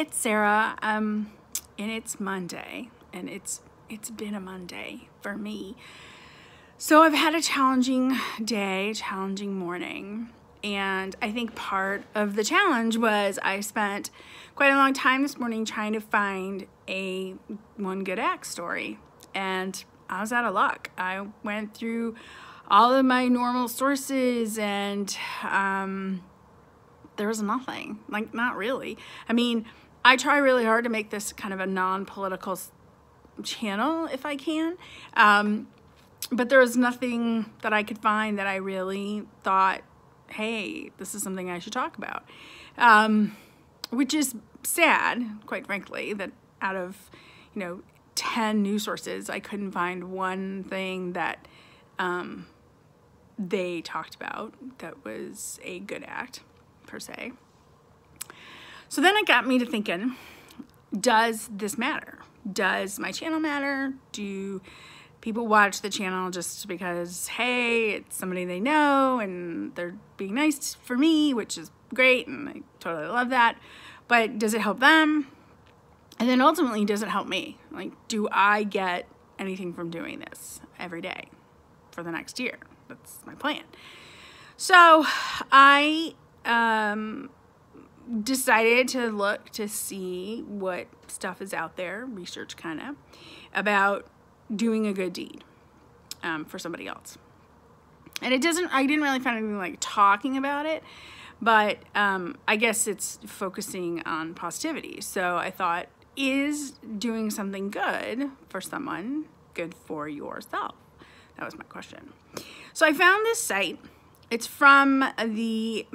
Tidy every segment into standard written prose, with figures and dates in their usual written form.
it's Sarah, and it's Monday, and it's been a Monday for me. So I've had a challenging day, challenging morning, and I think part of the challenge was I spent quite a long time this morning trying to find a one good act story, and I was out of luck. I went through all of my normal sources, and there was nothing, like, not really. I mean, I try really hard to make this kind of a non-political channel if I can, but there was nothing that I could find that I really thought, hey, this is something I should talk about, which is sad, quite frankly, that out of 10 news sources I couldn't find one thing that they talked about that was a good act per se. So then it got me to thinking, does this matter? Does my channel matter? Do people watch the channel just because, hey, it's somebody they know and they're being nice for me, which is great, and I totally love that, but does it help them? And then ultimately, does it help me? Like, do I get anything from doing this every day for the next year? That's my plan. So I decided to look to see what stuff is out there, research kind of, about doing a good deed for somebody else. And I didn't really find anything like talking about it, but I guess it's focusing on positivity. So I thought, is doing something good for someone good for yourself? That was my question. So I found this site. It's from the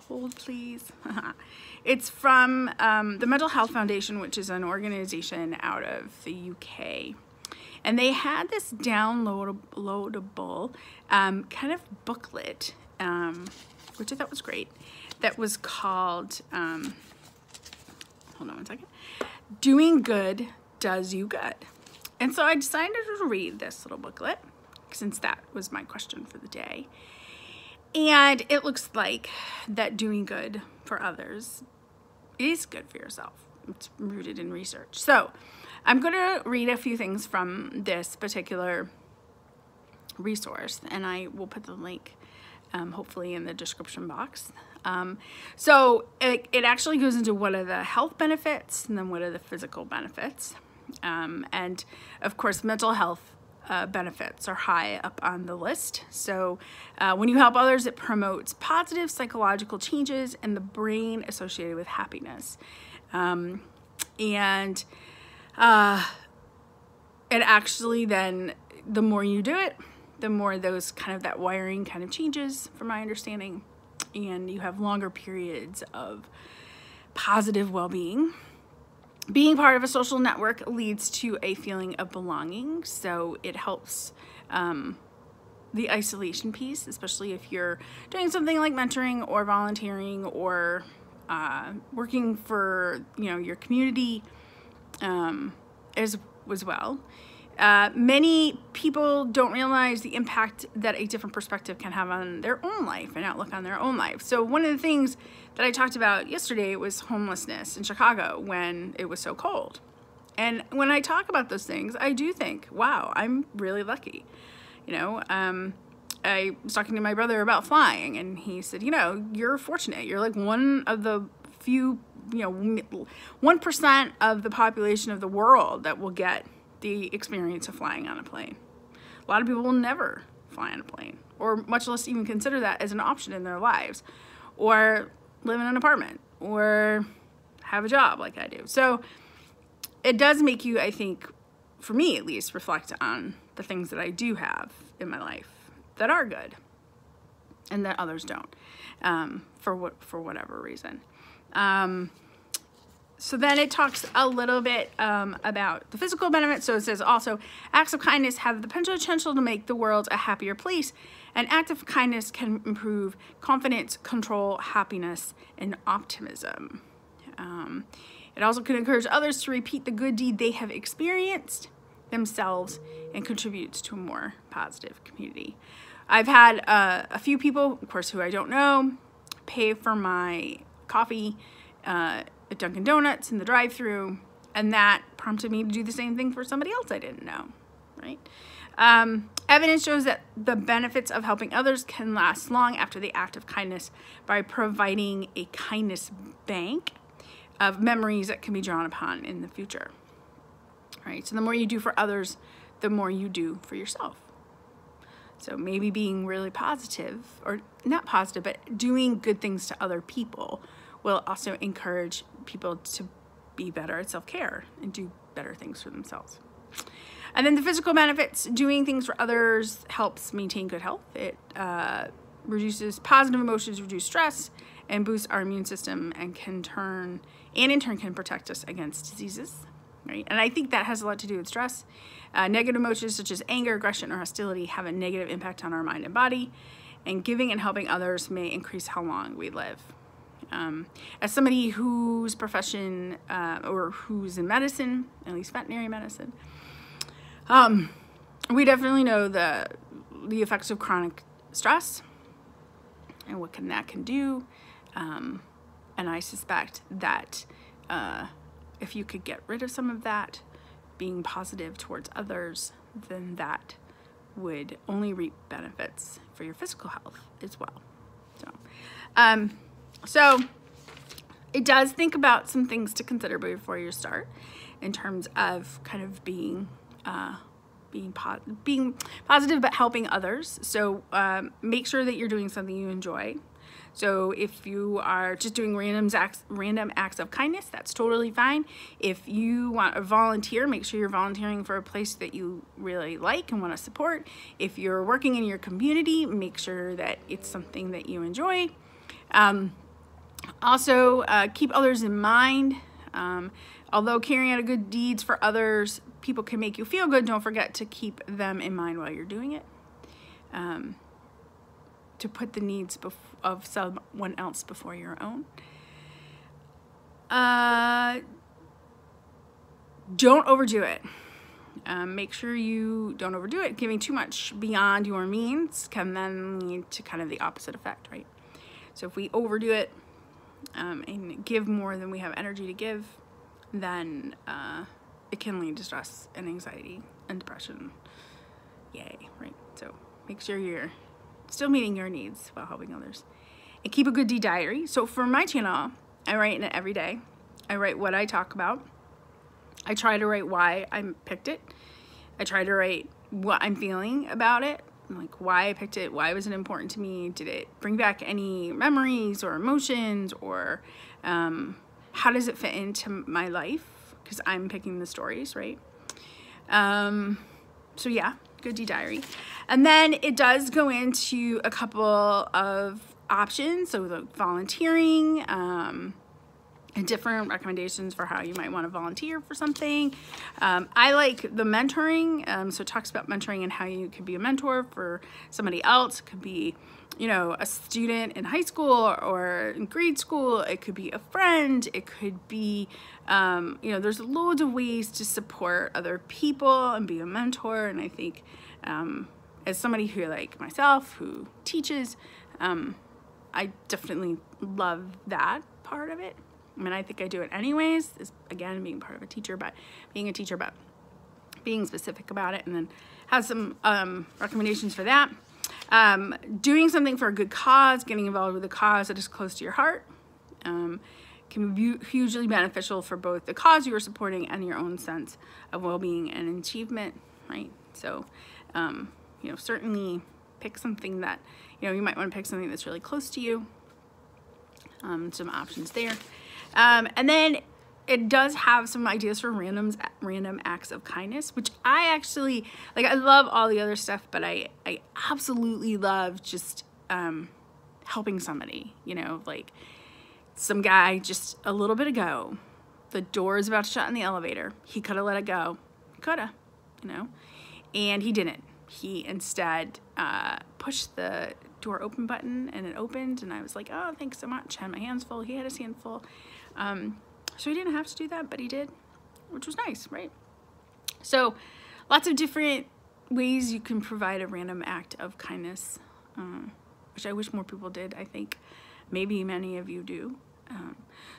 hold please. It's from the Mental Health Foundation, which is an organization out of the UK. And they had this downloadable kind of booklet, which I thought was great, that was called, hold on one second, Doing Good Does You Good. And so I decided to read this little booklet, since that was my question for the day. And it looks like that doing good for others is good for yourself. It's rooted in research. So I'm going to read a few things from this particular resource, and I will put the link hopefully in the description box. So it actually goes into what are the health benefits and then what are the physical benefits. And of course, mental health benefits are high up on the list. So when you help others, it promotes positive psychological changes in the brain associated with happiness. And it actually then, the more you do it, the more those kind of that wiring kind of changes, from my understanding, and you have longer periods of positive well-being. Being part of a social network leads to a feeling of belonging, so it helps the isolation piece, especially if you're doing something like mentoring or volunteering or working for your community as well. Many people don't realize the impact that a different perspective can have on their own life and outlook on their own life. So one of the things that I talked about yesterday was homelessness in Chicago when it was so cold. And when I talk about those things, I do think, wow, I'm really lucky. I was talking to my brother about flying, and he said, you're fortunate. You're like one of the few, 1% of the population of the world that will get the experience of flying on a plane. A lot of people will never fly on a plane, or much less even consider that as an option in their lives, or live in an apartment, or have a job like I do. So it does make you, I think, for me at least, reflect on the things that I do have in my life that are good and that others don't, for whatever reason. So then it talks a little bit about the physical benefits. So it says also, acts of kindness have the potential to make the world a happier place. An act of kindness can improve confidence, control, happiness, and optimism. It also can encourage others to repeat the good deed they have experienced themselves and contributes to a more positive community. I've had a few people, of course, who I don't know, pay for my coffee at Dunkin' Donuts in the drive-thru, and that prompted me to do the same thing for somebody else I didn't know, right? Evidence shows that the benefits of helping others can last long after the act of kindness by providing a kindness bank of memories that can be drawn upon in the future. Right? So the more you do for others, the more you do for yourself. So maybe being really positive, or not positive, but doing good things to other people will also encourage people to be better at self-care and do better things for themselves. And then the physical benefits, doing things for others helps maintain good health. It reduces positive emotions, reduce stress, and boosts our immune system, and in turn can protect us against diseases. Right? And I think that has a lot to do with stress. Negative emotions such as anger, aggression, or hostility have a negative impact on our mind and body, and giving and helping others may increase how long we live. As somebody whose profession or who's in medicine, at least veterinary medicine, we definitely know the effects of chronic stress and what that can do. And I suspect that if you could get rid of some of that, being positive towards others, then that would only reap benefits for your physical health as well. So it does think about some things to consider before you start in terms of kind of being positive but helping others. So make sure that you're doing something you enjoy. So if you are just doing random acts of kindness, that's totally fine. If you want to volunteer, make sure you're volunteering for a place that you really like and want to support. If you're working in your community, make sure that it's something that you enjoy. Also, keep others in mind. Although carrying out good deeds for others, people can make you feel good, don't forget to keep them in mind while you're doing it. To put the needs of someone else before your own. Don't overdo it. Make sure you don't overdo it. Giving too much beyond your means can then lead to kind of the opposite effect, right? So if we overdo it and give more than we have energy to give, then it can lead to stress and anxiety and depression. Yay, right? So make sure you're still meeting your needs while helping others. And keep a good deed diary. So for my channel, I write in it every day. I write what I talk about. I try to write why I picked it. I try to write what I'm feeling about it, like why I picked it, why was it important to me, did it bring back any memories or emotions, or how does it fit into my life, because I'm picking the stories, right? So yeah, good deed diary. And then it does go into a couple of options, so the volunteering, and different recommendations for how you might want to volunteer for something. I like the mentoring, so it talks about mentoring and how you could be a mentor for somebody else. It could be, you know, a student in high school or in grade school. It could be a friend. It could be, you know, there's loads of ways to support other people and be a mentor. And I think as somebody who, like myself, who teaches, I definitely love that part of it. I mean, I think I do it anyways, is again, being part of a teacher, but being a teacher, but being specific about it, and then have some recommendations for that. Doing something for a good cause, getting involved with a cause that is close to your heart, can be hugely beneficial for both the cause you are supporting and your own sense of well-being and achievement, right? So, you know, certainly pick something that, you know, you might want to pick something that's really close to you. Some options there. And then it does have some ideas for random acts of kindness, which I actually, like, I love all the other stuff, but I absolutely love just helping somebody, you know, like some guy just a little bit ago, the door is about to shut in the elevator. He could have let it go. Coulda, you know, and he didn't. He instead pushed the door open button and it opened, and I was like, oh, thanks so much. I had my hands full. He had his hand full. So he didn't have to do that, but he did, which was nice, right? So lots of different ways you can provide a random act of kindness which I wish more people did. I think maybe many of you do.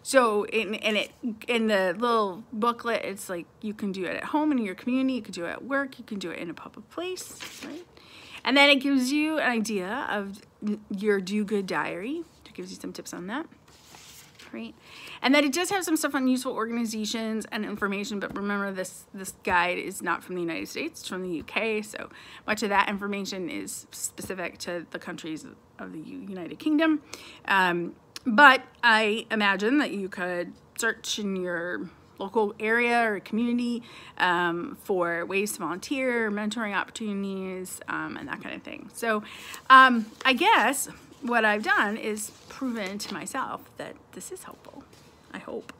So in the little booklet, it's like you can do it at home in your community, you can do it at work, you can do it in a public place, right? And then it gives you an idea of your Do Good diary. It gives you some tips on that, right? And then it does have some stuff on useful organizations and information, but remember this guide is not from the United States, it's from the UK, so much of that information is specific to the countries of the United Kingdom. But I imagine that you could search in your local area or community for ways to volunteer, mentoring opportunities, and that kind of thing. So I guess what I've done is proven to myself that this is helpful, I hope.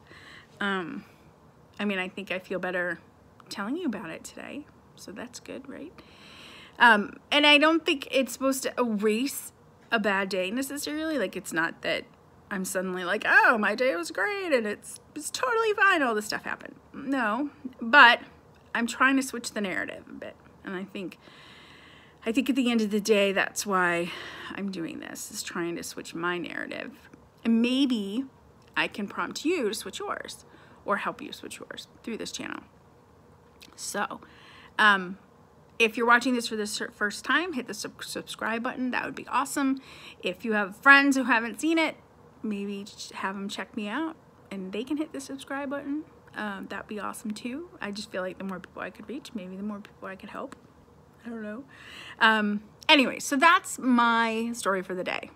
I mean, I think I feel better telling you about it today, so that's good, right? And I don't think it's supposed to erase a bad day necessarily. Like, it's not that I'm suddenly like, oh, my day was great and it's totally fine, all this stuff happened. No, but I'm trying to switch the narrative a bit. And I think at the end of the day, that's why I'm doing this, is trying to switch my narrative. And maybe I can prompt you to switch yours or help you switch yours through this channel. So, if you're watching this for the first time, hit the subscribe button. That would be awesome. If you have friends who haven't seen it, maybe have them check me out and they can hit the subscribe button. That'd be awesome too. I just feel like the more people I could reach, maybe the more people I could help. I don't know. Anyway, so that's my story for the day.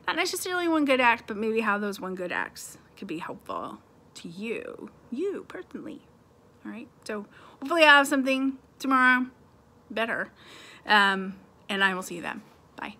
Not necessarily one good act, but maybe how those one good acts could be helpful to you personally. All right. So hopefully I'll have something tomorrow better. And I will see you then. Bye.